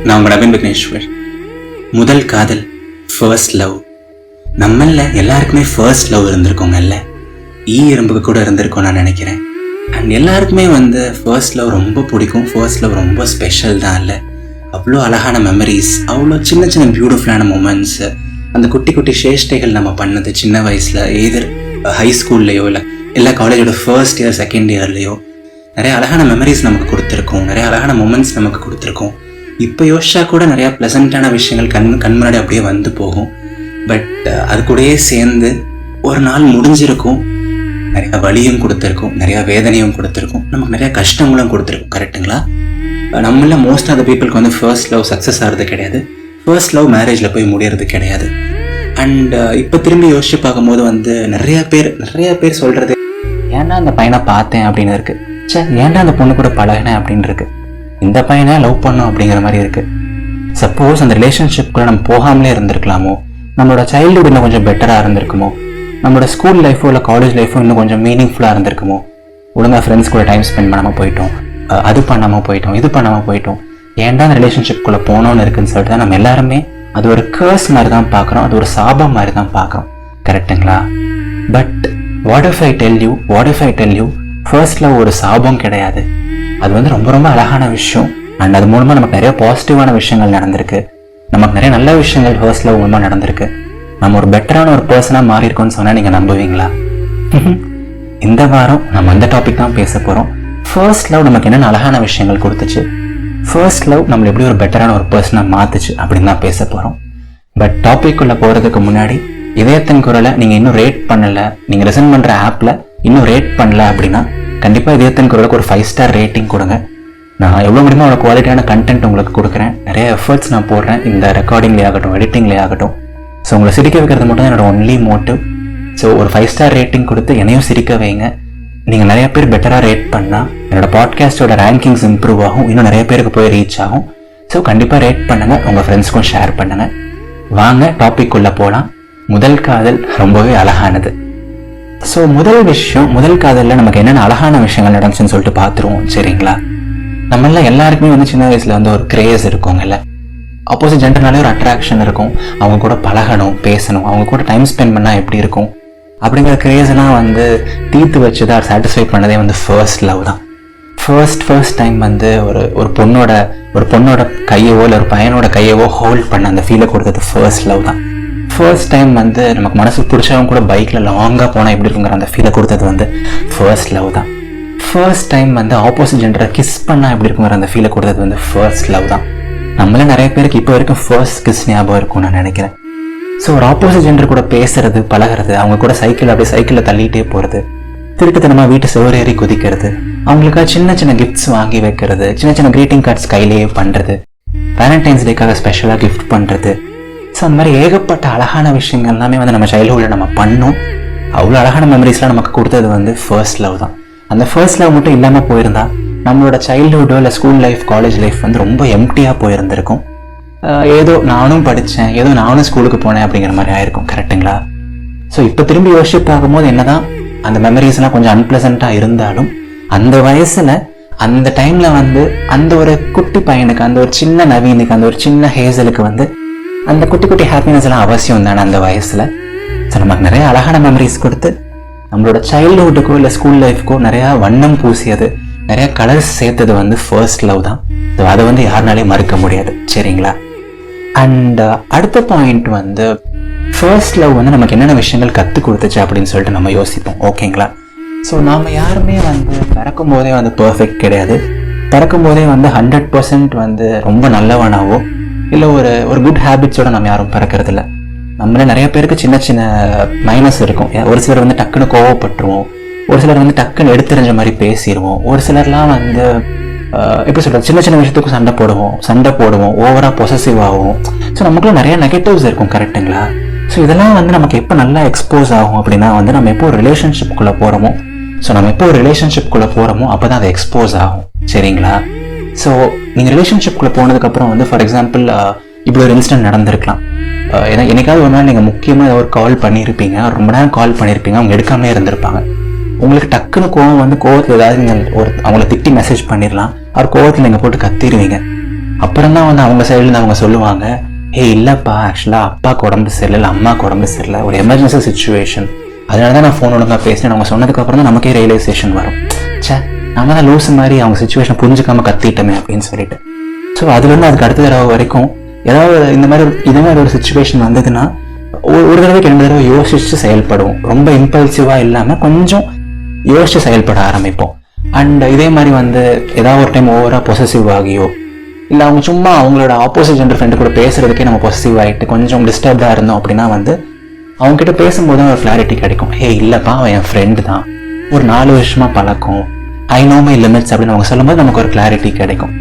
நான் உங்கள் நவீன் விக்னேஸ்வர். முதல் காதல், ஃபர்ஸ்ட் லவ். நம்மள எல்லாருக்குமே ஃபர்ஸ்ட் லவ் இருந்திருக்கோங்கல்ல, எறும்புக்கு கூட இருந்திருக்கோம் நான் நினைக்கிறேன். அண்ட் எல்லாருக்குமே ஃபர்ஸ்ட் லவ் ரொம்ப பிடிக்கும். ஃபர்ஸ்ட் லவ் ரொம்ப ஸ்பெஷல் தான் இல்லை, அவ்வளோ அழகான மெமரிஸ், அவ்வளோ சின்ன சின்ன பியூட்டிஃபுல்லான மூமெண்ட்ஸு, அந்த குட்டி குட்டி சேஷ்டைகள் நம்ம பண்ணது சின்ன வயசில், எதர் ஹை ஸ்கூல்லையோ இல்லை காலேஜோட ஃபர்ஸ்ட் இயர் செகண்ட் இயர்லேயோ நிறைய அழகான மெமரிஸ் நமக்கு கொடுத்துருக்கோம், நிறைய அழகான மூமெண்ட்ஸ் நமக்கு கொடுத்துருக்கோம். இப்போ யோசிச்சா கூட நிறையா ப்ளசண்ட்டான விஷயங்கள் கண் முன்னாடி அப்படியே வந்து போகும். பட் அது கூடயே சேர்ந்து ஒரு நாள் முடிஞ்சிருக்கும், நிறையா வலியும் கொடுத்துருக்கும், நிறையா வேதனையும் கொடுத்துருக்கும், நமக்கு நிறையா கஷ்டங்களும் கொடுத்துருக்கும். கரெக்டுங்களா? நம்மள மோஸ்ட் ஆஃப் த பீப்புளுக்கு ஃபர்ஸ்ட் லவ் சக்ஸஸ் ஆகிறது கிடையாது, ஃபர்ஸ்ட் லவ் மேரேஜில் போய் முடியறது கிடையாது. அண்ட் இப்போ திரும்பி யோசிச்சு பார்க்கும்போது நிறைய பேர் சொல்கிறது, ஏன்னா அந்த பையனை பார்த்தேன் அப்படின்னு இருக்கு, ஏன்டா அந்த பொண்ணு கூட பழகினேன் அப்படின்னு இருக்கு, இந்த பையனை லவ் பண்ணோம் அப்படிங்கிற மாதிரி இருக்கு. சப்போஸ் அந்த ரிலேஷன்ஷிப்குள்ள நம்ம போகாமலே இருந்திருக்கலாமோ, நம்மளோட சைல்டுஹுட் இன்னும் கொஞ்சம் பெட்டராக இருந்திருக்குமோ, நம்மளோட ஸ்கூல் லைஃபோ இல்லை காலேஜ் லைஃபோ இன்னும் கொஞ்சம் மீனிங்ஃபுல்லாக இருந்திருக்குமோ, ஒழுங்காக ஃப்ரெண்ட்ஸ் கூட டைம் ஸ்பெண்ட் பண்ணாமல் போயிட்டோம், அது பண்ணாமல் போயிட்டோம், இது பண்ணாமல் போயிட்டோம், ஏன்டா அந்த ரிலேஷன்ஷிப்குள்ளே போனோன்னு இருக்குன்னு சொல்லிட்டு தான் நம்ம எல்லாருமே அது ஒரு கர்ஸ் மாதிரி தான் பார்க்குறோம், அது ஒரு சாபம் மாதிரி தான் பார்க்குறோம். கரெக்டுங்களா? But what if I tell you first love ஒரு சாபம் கிடையாது. அது ரொம்ப ரொம்ப அழகான விஷயம். அண்ட் அது மூலமாக நமக்கு நிறைய பாசிட்டிவான விஷயங்கள் நடந்திருக்கு, நமக்கு நிறைய நல்ல விஷயங்கள் ஃபர்ஸ்ட் லவ் மூலமாக நடந்திருக்கு. நம்ம ஒரு பெட்டரான ஒரு பர்சனாக மாறி இருக்கோம்னு சொன்னால் நீங்கள் நம்புவீங்களா? இந்த வாரம் நம்ம அந்த டாபிக் தான் பேச போகிறோம். ஃபர்ஸ்ட் லவ் நமக்கு என்னென்ன அழகான விஷயங்கள் கொடுத்துச்சு, ஃபர்ஸ்ட் லவ் நம்மளை எப்படி ஒரு பெட்டரான ஒரு பர்சனாக மாற்றுச்சு அப்படின்னு தான் பேச போகிறோம். பட் டாபிக்குள்ளே போகிறதுக்கு முன்னாடி இதயத்தின் குரலை நீங்கள் இன்னும் ரேட் பண்ணலை, நீங்கள் லிசன் பண்ணுற ஆப்பில் இன்னும் ரேட் பண்ணல அப்படின்னா கண்டிப்பாக இதயத்தின் குரலுக்கு ஒரு 5 ஸ்டார் ரேட்டிங் கொடுங்க. நான் எவ்வளோ முடியுமோ அவ்வளோ குவாலிட்டியான கண்டென்ட் உங்களுக்கு கொடுக்குறேன், நிறைய எஃபர்ட்ஸ் நான் போடுறேன் இந்த ரெக்கார்டிங்லேயே ஆகட்டும், எடிட்டிங்லேயே ஆகட்டும். ஸோ உங்களை சிரிக்க வைக்கிறது மட்டும் தான் என்னோட ஒன்லி மோட்டிவ். ஸோ ஒரு 5 ஸ்டார் ரேட்டிங் கொடுத்து என்னையும் சிரிக்க வைங்க. நீங்கள் நிறைய பேர் பெட்டராக ரேட் பண்ணால் என்னோடய பாட்காஸ்ட்டோட ரேங்கிங்ஸ் இம்ப்ரூவ் ஆகும், இன்னும் நிறைய பேருக்கு போய் ரீச் ஆகும். ஸோ கண்டிப்பாக ரேட் பண்ணுங்கள், உங்கள் ஃப்ரெண்ட்ஸ்க்கும் ஷேர் பண்ணுங்கள். வாங்க டாபிக் உள்ள போகலாம். முதல் காதல் ரொம்பவே அழகானது. ஸோ முதல் காதலில் நமக்கு என்னென்ன அழகான விஷயங்கள் நடந்துச்சுன்னு சொல்லிட்டு பார்த்துருவோம். சரிங்களா? நம்மளாம் எல்லாருக்குமே சின்ன வயசில் ஒரு கிரேஸ் இருக்குங்கல்ல, ஆப்போசிட் ஜெண்டர்னாலே ஒரு அட்ராக்ஷன் இருக்கும், அவங்க கூட பழகணும், பேசணும், அவங்க கூட டைம் ஸ்பெண்ட் பண்ணால் எப்படி இருக்கும் அப்படிங்கிற கிரேஸ் எல்லாம் தீர்த்து வச்சுதான் சாட்டிஸ்ஃபை பண்ணதே ஃபர்ஸ்ட் லவ் தான். ஃபர்ஸ்ட் டைம் ஒரு பொண்ணோட கையவோ இல்லை ஒரு பையனோட கையவோ ஹோல்ட் பண்ண அந்த ஃபீலை கொடுத்தது ஃபர்ஸ்ட் லவ் தான். ஃபர்ஸ்ட் டைம் நமக்கு மனசுக்கு பிடிச்சவங்க கூட பைக்கில் லாங்காக போனால் எப்படி இருக்குங்கிற அந்த ஃபீலை கொடுத்தது ஃபர்ஸ்ட் லவ் தான். ஃபர்ஸ்ட் டைம் ஆப்போசிட் ஜெண்டரை கிஸ் பண்ணால் எப்படி இருக்குங்கிற அந்த ஃபீலை கொடுத்தது ஃபர்ஸ்ட் லவ் தான். நம்மள நிறைய பேருக்கு இப்போ வரைக்கும் ஃபர்ஸ்ட் கிஸ் ஞாபகம் இருக்கும்னு நான் நினைக்கிறேன். ஸோ ஒரு ஆப்போசிட் ஜெண்டர் கூட பேசுறது, பழகிறது, அவங்க கூட சைக்கிளில் தள்ளிகிட்டே போகிறது, திருட்டுத்தனமாக வீட்டு சுவரேறி குதிக்கிறது, அவங்களுக்காக சின்ன சின்ன கிஃப்ட்ஸ் வாங்கி வைக்கிறது, சின்ன சின்ன கிரீட்டிங் கார்ட்ஸ் கையிலேயே பண்ணுறது, வேலண்டைன்ஸ் டேக்காக ஸ்பெஷலாக கிஃப்ட் பண்ணுறது. ஸோ அந்த மாதிரி ஏகப்பட்ட அழகான விஷயங்கள் எல்லாமே நம்ம சைல்ட்ஹுட்டில் நம்ம பண்ணோம். அவ்வளோ அழகான மெமரிஸ்லாம் நமக்கு கொடுத்தது ஃபர்ஸ்ட் லவ் தான். அந்த ஃபர்ஸ்ட் லவ் மட்டும் இல்லாமல் போயிருந்தா நம்மளோட சைல்ட்ஹுட்டோ இல்லை ஸ்கூல் லைஃப், காலேஜ் லைஃப் ரொம்ப எம்டியாக போயிருந்திருக்கும். ஏதோ நானும் படித்தேன், ஏதோ நானும் ஸ்கூலுக்கு போனேன் அப்படிங்கிற மாதிரி ஆயிருக்கும். கரெக்டுங்களா? ஸோ இப்போ திரும்பி யோசிச்சு பார்க்கும்போது என்னதான் அந்த மெமரிஸ்லாம் கொஞ்சம் அன்பிளசண்ட்டாக இருந்தாலும், அந்த வயசில் அந்த டைமில் அந்த ஒரு குட்டி பையனுக்கு, அந்த ஒரு சின்ன நவீனுக்கு, அந்த ஒரு சின்ன ஹேசலுக்கு அந்த குட்டி குட்டி ஹாப்பினஸ் எல்லாம் அவசியம் தானே அந்த வயசில். ஸோ நமக்கு நிறைய அழகான மெமரிஸ் கொடுத்து நம்மளோட சைல்ட்ஹுட்டுக்கோ இல்லை ஸ்கூல் லைஃப்க்கோ நிறையா வண்ணம் பூசியது, நிறைய கலர்ஸ் சேர்த்தது ஃபர்ஸ்ட் லவ் தான். ஸோ அதை யாருனாலையும் மறுக்க முடியாது. சரிங்களா? அண்ட் அடுத்த பாயிண்ட் ஃபர்ஸ்ட் லவ் நமக்கு என்னென்ன விஷயங்கள் கற்றுக் கொடுத்துச்சு அப்படின்னு சொல்லிட்டு நம்ம யோசிப்போம். ஓகேங்களா? ஸோ நாம் யாருமே பிறக்கும் போதே பர்ஃபெக்ட் கிடையாது. பிறக்கும் போதே 100% ரொம்ப நல்லவனாவோ இல்லை ஒரு குட் ஹேபிட்ஸோட நம்ம யாரும் பிறக்கிறது இல்லை. நம்மள நிறைய பேருக்கு சின்ன சின்ன மைனஸ் இருக்கும். ஒரு சிலர் டக்குன்னு கோவப்பட்டுருவோம், ஒரு சிலர் டக்குன்னு எடுத்துறிஞ்ச மாதிரி பேசிடுவோம், ஒரு சிலர்லாம் எப்படி சொல்கிறது, சின்ன சின்ன விஷயத்துக்கும் சண்டை போடுவோம், ஓவராக பொசசிவ் ஆகும். ஸோ நமக்குள்ள நிறைய நெகட்டிவ்ஸ் இருக்கும். கரெக்டுங்களா? ஸோ இதெல்லாம் நமக்கு எப்போ நல்லா எக்ஸ்போஸ் ஆகும் அப்படின்னா நம்ம எப்போ ஒரு ரிலேஷன்ஷிப்குள்ளே போகிறோமோ, அப்போ தான் அது எக்ஸ்போஸ் ஆகும். சரிங்களா? ஸோ நீங்கள் ரிலேஷன்ஷிப்குள்ளே போனதுக்கப்புறம் ஃபார் எக்ஸாம்பிள் இப்படி ஒரு இன்சிடென்ட் நடந்திருக்கலாம். ஏன்னா என்னைக்காவது ஒரு நாள் நீங்கள் முக்கியமாக ஒரு கால் பண்ணியிருப்பீங்க, ரொம்ப நேரம் கால் பண்ணியிருப்பீங்க, அவங்க எடுக்காமலே இருந்திருப்பாங்க. உங்களுக்கு டக்குன்னு கோவத்தில் ஏதாவது நீங்கள் அவங்கள திட்டி மெசேஜ் பண்ணிடலாம், அவர் கோவத்தில் நீங்கள் போட்டு கத்திடுவீங்க. அப்புறம் தான் வந்து அவங்க சைட்லேருந்து அவங்க சொல்லுவாங்க, இல்லைப்பா ஆக்சுவலாக அப்பாவுக்கு உடம்பு சரியில்லை, அம்மாவுக்கு உடம்பு சரியில்லை, ஒரு எமர்ஜென்சி சுச்சுவேஷன், அதனால தான் நான் ஃபோன் ஒழுங்காக பேசினேன். அவங்க சொன்னதுக்கப்புறம் தான் நமக்கே ரியலைசேஷன் வரும், நம்ம தான் லூஸ் மாதிரி அவங்க சுச்சுவேஷன் புரிஞ்சுக்காம கத்திட்டோமே அப்படின்னு சொல்லிட்டு. ஸோ அதுலேருந்து அதுக்கு அடுத்த தடவை வரைக்கும் ஏதாவது இந்த மாதிரி ஒரு சுச்சுவேஷன் வந்ததுன்னா ஒரு தடவைக்கு 2 தடவை யோசிச்சு செயல்படுவோம். ரொம்ப இம்பல்சிவாக இல்லாமல் கொஞ்சம் யோசிச்சு செயல்பட ஆரம்பிப்போம். அண்ட் இதே மாதிரி வந்து ஏதாவது ஒரு டைம் ஓவராக பொசசிவ் ஆகியோ, இல்லை அவங்க சும்மா அவங்களோட ஆப்போசிட் ஜெண்டர் ஃப்ரெண்டு கூட பேசுறதுக்கே நம்ம பொசசிவ் ஆகிட்டு கொஞ்சம் டிஸ்டர்ப்டாக இருந்தோம் அப்படின்னா வந்து அவங்ககிட்ட பேசும்போது ஒரு கிளாரிட்டி கிடைக்கும். இல்லைப்பா அவன் என் ஃப்ரெண்டு தான், ஒரு 4 வருஷமாக பழக்கம், ஐ நோ மை லிமிட்ஸ் அப்படின்னு அவங்க சொல்லும்போது நமக்கு ஒரு கிளாரிட்டி கிடைக்கும்.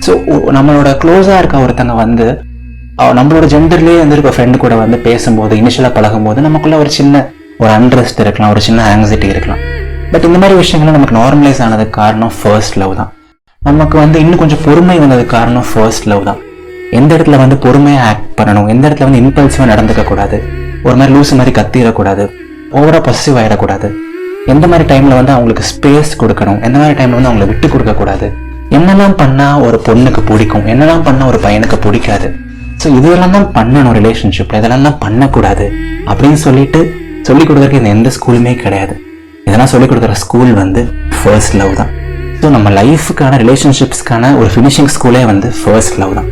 ஸோ நம்மளோட க்ளோஸாக இருக்க ஒருத்தங்க வந்து நம்மளோட ஜெண்டர்லேயே வந்து இருக்க ஃப்ரெண்டு கூட வந்து பேசும்போது இனிஷியலாக பழகும்போது நமக்குள்ள ஒரு சின்ன ஒரு அன்ரெஸ்ட் இருக்கலாம், ஒரு சின்ன ஆங்ஸைட்டி இருக்கலாம். பட் இந்த மாதிரி விஷயங்கள்லாம் நமக்கு நார்மலைஸ் ஆனதுக்கு காரணம் ஃபர்ஸ்ட் லவ் தான். நமக்கு வந்து இன்னும் கொஞ்சம் பொறுமை வந்ததுக்கு காரணம் ஃபர்ஸ்ட் லவ் தான். எந்த இடத்துல வந்து பொறுமையாக ஆக்ட் பண்ணணும், எந்த இடத்துல வந்து இம்பல்சிவாக நடந்துக்க கூடாது, ஒரு மாதிரி லூஸ் மாதிரி கத்திடக்கூடாது, ஓவராக பொசிட்டிவ் ஆகிடக்கூடாது, எந்த மாதிரி டைமில் வந்து அவங்களுக்கு ஸ்பேஸ் கொடுக்கணும், எந்த மாதிரி டைமில் வந்து அவங்களை விட்டு கொடுக்கக்கூடாது, என்னெல்லாம் பண்ணால் ஒரு பொண்ணுக்கு பிடிக்கும், என்னெல்லாம் பண்ணால் ஒரு பையனுக்கு பிடிக்காது, ஸோ இதெல்லாம் தான் பண்ணணும் ரிலேஷன்ஷிப்பில், இதெல்லாம் தான் பண்ணக்கூடாது அப்படின்னு சொல்லிட்டு சொல்லிக் கொடுக்குறதுக்கு இந்த எந்த ஸ்கூலுமே கிடையாது. இதெல்லாம் சொல்லிக் கொடுக்குற ஸ்கூல் வந்து ஃபர்ஸ்ட் லவ் தான். ஸோ நம்ம லைஃபுக்கான ரிலேஷன்ஷிப்ஸ்க்கான ஒரு ஃபினிஷிங் ஸ்கூலே வந்து ஃபர்ஸ்ட் லவ் தான்.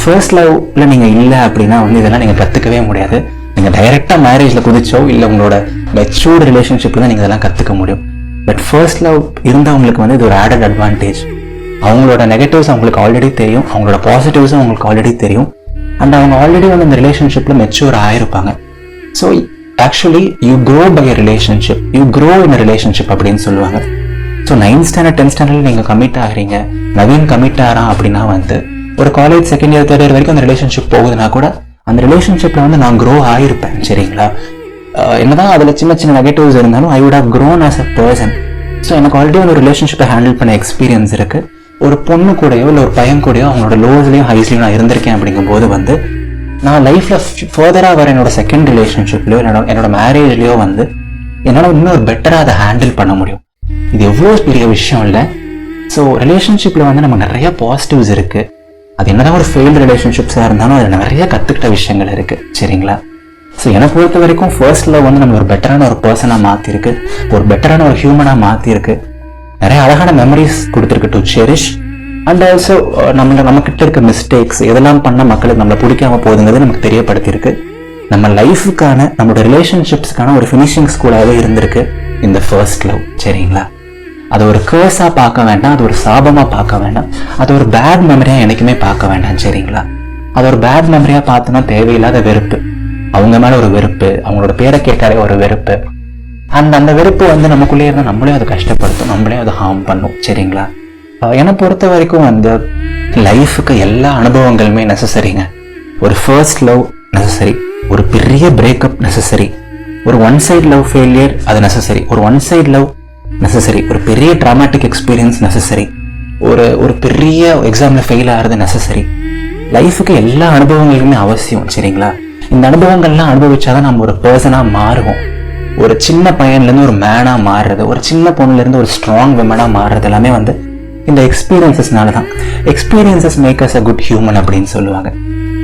ஃபர்ஸ்ட் லவ்ல நீங்கள் இல்லை அப்படின்னா வந்து இதெல்லாம் நீங்கள் கற்றுக்கவே முடியாது. நீங்கள் டைரெக்டாக மேரேஜில் குதிச்சோ இல்லை உங்களோட மெச்சூர்டு ரிலேஷன்ஷிப்பில் தான் நீங்கள் இதெல்லாம் கற்றுக்க முடியும். பட் ஃபர்ஸ்ட் லவ் இருந்தவங்களுக்கு வந்து இது ஒரு ஆடட் அட்வான்டேஜ். அவங்களோட நெகட்டிவ்ஸ் அவங்களுக்கு ஆல்ரெடி தெரியும், அவங்களோட பாசிட்டிவ்ஸும் அவங்களுக்கு ஆல்ரெடி தெரியும். அண்ட் அவங்க ஆல்ரெடி வந்து இந்த ரிலேஷன்ஷிப்பில் மெச்சூர் ஆகிருப்பாங்க. So actually you grow by a relationship, you grow in a relationship அப்படின்னு சொல்லுவாங்க. ஸோ 9th ஸ்டாண்டர்ட் 10th ஸ்டாண்டர்டில் நீங்கள் கமிட் ஆகிறீங்க, நவீன் கமிட் ஆகிறான் அப்படின்னா வந்து ஒரு college 2nd year 3rd year வரைக்கும் அந்த ரிலேஷன்ஷிப் போகுதுன்னா கூட அந்த ரிலேஷன்ஷிப்பில் வந்து நான் க்ரோ ஆகிருப்பேன். சரிங்களா? என்னதான் அதில் சின்ன சின்ன நெகட்டிவ்ஸ் இருந்தாலும் I would have grown as a person. So எனக்கு ஆல்ரெடி ஒரு ரிலேஷன்ஷிப்பை ஹேண்டில் பண்ண எக்ஸ்பீரியன்ஸ் இருக்குது. ஒரு பொண்ணு கூடயோ இல்லை ஒரு பையன் கூடயோ அவங்களோட லோஸ்லையும் ஹைஸ்லையும் நான் இருந்திருக்கேன். அப்படிங்கும்போது வந்து நான் லைஃப்பில் ஃபர்தராக வர என்னோட செகண்ட் ரிலேஷன்ஷிப்லையோ என்னோட மேரேஜ்லையோ வந்து என்னால் இன்னும் ஒரு பெட்டராக அதை ஹேண்டில் பண்ண முடியும். இது எவ்வளோ பெரிய விஷயம் இல்லை. ஸோ ரிலேஷன்ஷிப்பில் வந்து நம்ம நிறைய பாசிட்டிவ்ஸ் இருக்குது. அது என்னதான் ஒரு ஃபெயில்டு ரிலேஷன்ஷிப்ஸாக இருந்தாலும் அதில் நிறைய கற்றுக்கிட்ட விஷயங்கள் இருக்குது. சரிங்களா? ஸோ என்னை பொறுத்த வரைக்கும் ஃபர்ஸ்ட் லவ் வந்து நம்ம ஒரு பெட்டரான ஒரு பர்சனாக மாற்றிருக்கு, ஒரு பெட்டரான ஒரு ஹியூமனாக மாற்றிருக்கு, நிறைய அழகான மெமரிஸ் கொடுத்துருக்கு டு செரிஷ். அண்ட் ஆல்சோ நம்மக்கிட்ட இருக்க மிஸ்டேக்ஸ் எதெல்லாம் பண்ணால் மக்களுக்கு நம்மளை பிடிக்காம போகுதுங்கிறது நமக்கு தெரியப்படுத்தியிருக்கு. நம்ம லைஃபுக்கான நம்மளோட ரிலேஷன்ஷிப்ஸ்க்கான ஒரு ஃபினிஷிங் ஸ்கூலாகவே இருந்திருக்கு இந்த ஃபர்ஸ்ட் லவ். சரிங்களா? அது ஒரு கேர்ஸாக பார்க்க வேண்டாம், அது ஒரு சாபமாக பார்க்க வேண்டாம், அது ஒரு பேட் மெமரியாக என்றைக்குமே பார்க்க வேண்டாம். சரிங்களா? அது ஒரு பேட் மெமரியாக பார்த்தோன்னா தேவையில்லாத வெறுப்பு, அவங்க மேலே ஒரு வெறுப்பு, அவங்களோட பேரை கேட்டாலே ஒரு வெறுப்பு. அந்த வெறுப்பு வந்து நமக்குள்ளே இருந்தால் நம்மளே அதை கஷ்டப்படுத்தும், நம்மளே அதை ஹார்ம் பண்ணும். சரிங்களா? என்னை பொறுத்த வரைக்கும் வந்து லைஃபுக்கு எல்லா அனுபவங்களுமே நெசசரிங்க. ஒரு ஃபர்ஸ்ட் லவ் நெசசரி, ஒரு பெரிய பிரேக்கப் நெசசரி, ஒரு ஒன் சைட் லவ் ஃபெயிலியர் அது நெசசரி, ஒரு ஒன் சைட் லவ் நெசசரி, ஒரு பெரிய ட்ராமாட்டிக் எக்ஸ்பீரியன்ஸ் நெசசரி, ஒரு பெரிய எக்ஸாமில் ஃபெயில் ஆகிறது நெசசரி. லைஃபுக்கு எல்லா அனுபவங்களுக்குமே அவசியம். சரிங்களா? இந்த அனுபவங்கள்லாம் அனுபவிச்சாதான் நம்ம ஒரு பர்சனாக மாறுவோம். ஒரு சின்ன பையன்லேருந்து ஒரு மேனாக மாறுறது, ஒரு சின்ன பொண்ணுலேருந்து ஒரு ஸ்ட்ராங் விமனாக மாறுறது எல்லாமே வந்து இந்த எக்ஸ்பீரியன்ஸஸ்னால தான். Experiences make us a good human அப்படின்னு சொல்லுவாங்க.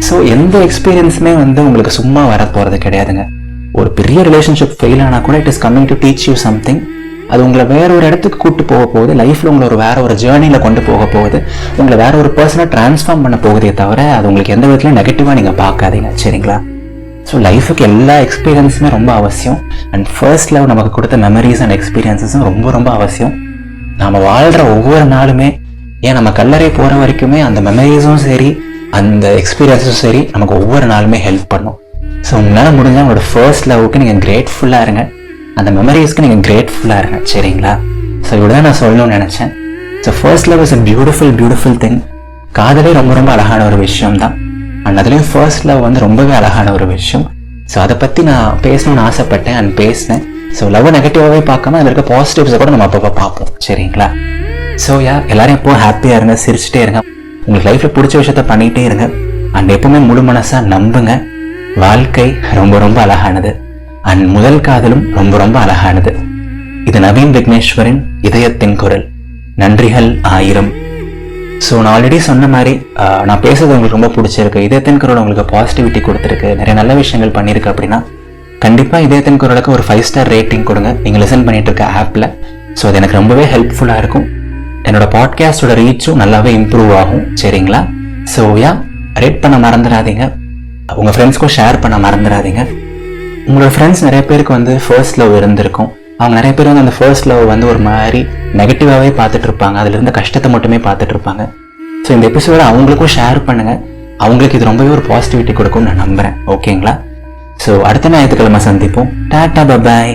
ஸோ எந்த எக்ஸ்பீரியன்ஸுமே வந்து உங்களுக்கு சும்மா வர போகிறது கிடையாதுங்க. ஒரு பெரிய ரிலேஷன்ஷிப் ஃபெயில் ஆனால் கூட it is coming to teach you something. அது உங்களை வேற ஒரு இடத்துக்கு கூட்டு போக போகுது, லைஃப்பில் உங்களை வேற ஒரு ஜேர்னியில் கொண்டு போக போகுது, உங்களை வேற ஒரு பர்சனாக டிரான்ஸ்ஃபார்ம் பண்ண போகுதே தவிர அது உங்களுக்கு எந்த விதத்துலையும் நெகட்டிவாக நீங்கள் பார்க்காதீங்க. சரிங்களா? ஸோ லைஃபுக்கு எல்லா எக்ஸ்பீரியன்ஸுமே ரொம்ப அவசியம். அண்ட் ஃபர்ஸ்ட் லவ் நமக்கு கொடுத்த மெமரிஸ் அண்ட் எக்ஸ்பீரியன்ஸஸும் ரொம்ப ரொம்ப அவசியம். நாம் வாழ்கிற ஒவ்வொரு நாளுமே, ஏன் நம்ம கல்லறை போகிற வரைக்குமே அந்த மெமரிஸும் சரி அந்த எக்ஸ்பீரியன்ஸும் சரி நமக்கு ஒவ்வொரு நாளுமே ஹெல்ப் பண்ணும். ஸோ உங்களால் முடிஞ்சால் உங்களோட ஃபர்ஸ்ட் லவ்வுக்கு நீங்கள் கிரேட்ஃபுல்லாக இருங்க, அந்த மெமரிஸ்க்கு நீங்கள் கிரேட்ஃபுல்லாக இருங்க. சரிங்களா? ஸோ இப்படி தான் நான் சொல்லணும்னு நினச்சேன். So first love is a beautiful thing. காதலே ரொம்ப ரொம்ப அழகான ஒரு விஷயம் தான். அண்ட் அதுலேயும் ஃபர்ஸ்ட் லவ் வந்து ரொம்பவே அழகான ஒரு விஷயம். ஸோ அதை பற்றி நான் பேசணும்னு ஆசைப்பட்டேன் அண்ட் பேசினேன். ஸோ லவ் நெகட்டிவாகவே பார்க்காம அதில் இருக்க பாசிட்டிவ்ஸை கூட நம்ம அப்பப்போ பார்ப்போம். சரிங்களா? ஸோ எல்லாரும் எப்போ ஹாப்பியாக இருங்க, சிரிச்சுட்டே இருங்க, உங்களுக்கு லைஃப்பில் பிடிச்ச விஷயத்த பண்ணிகிட்டே இருங்க. அண்ட் எப்பவுமே முழு மனசாக நம்புங்க, வாழ்க்கை ரொம்ப ரொம்ப அழகானது. அண்ட் முதல் காதலும் ரொம்ப ரொம்ப அழகானது. இது நவீன் விக்னேஸ்வரின் இதயத்தின் குரல். நன்றிகள் 1000. ஸோ நான் ஆல்ரெடி சொன்ன மாதிரி நான் பேசுறது உங்களுக்கு ரொம்ப பிடிச்சிருக்கு, இதயத்தின் குரல் உங்களுக்கு பாசிட்டிவிட்டி கொடுத்துருக்கு, நிறைய நல்ல விஷயங்கள் பண்ணியிருக்கு அப்படின்னா கண்டிப்பாக இதயத்தின் குரலுக்கு ஒரு 5 ஸ்டார் ரேட்டிங் கொடுங்க நீங்கள் லிசன் பண்ணிட்டு இருக்க ஆப்பில். ஸோ அது எனக்கு ரொம்பவே ஹெல்ப்ஃபுல்லாக இருக்கும். என்னோட பாட்காஸ்டோட ரீச்சும் நல்லாவே இம்ப்ரூவ் ஆகும். சரிங்களா? ஸோ ரேட் பண்ண மறந்துடாதீங்க, உங்கள் ஃப்ரெண்ட்ஸ்க்கும் ஷேர் பண்ண மறந்துடாதீங்க. உங்களோட ஃப்ரெண்ட்ஸ் நிறைய பேருக்கு வந்து ஃபர்ஸ்ட் லவ் இருந்திருக்கும். அவங்க நிறைய பேர் வந்து அந்த ஃபர்ஸ்ட் லவ் வந்து ஒரு மாதிரி நெகட்டிவாகவே பார்த்துட்டு இருப்பாங்க, அதில் இருந்த கஷ்டத்தை மட்டுமே பார்த்துட்டு இருப்பாங்க. ஸோ இந்த எபிசோட அவங்களுக்கும் ஷேர் பண்ணுங்கள், அவங்களுக்கு இது ரொம்பவே ஒரு பாசிட்டிவிட்டி கொடுக்கும்னு நான் நம்புகிறேன். ஓகேங்களா? ஸோ அடுத்த ஞாயிற்றுக்கிழமை சந்திப்போம். டாடா, பபாய்.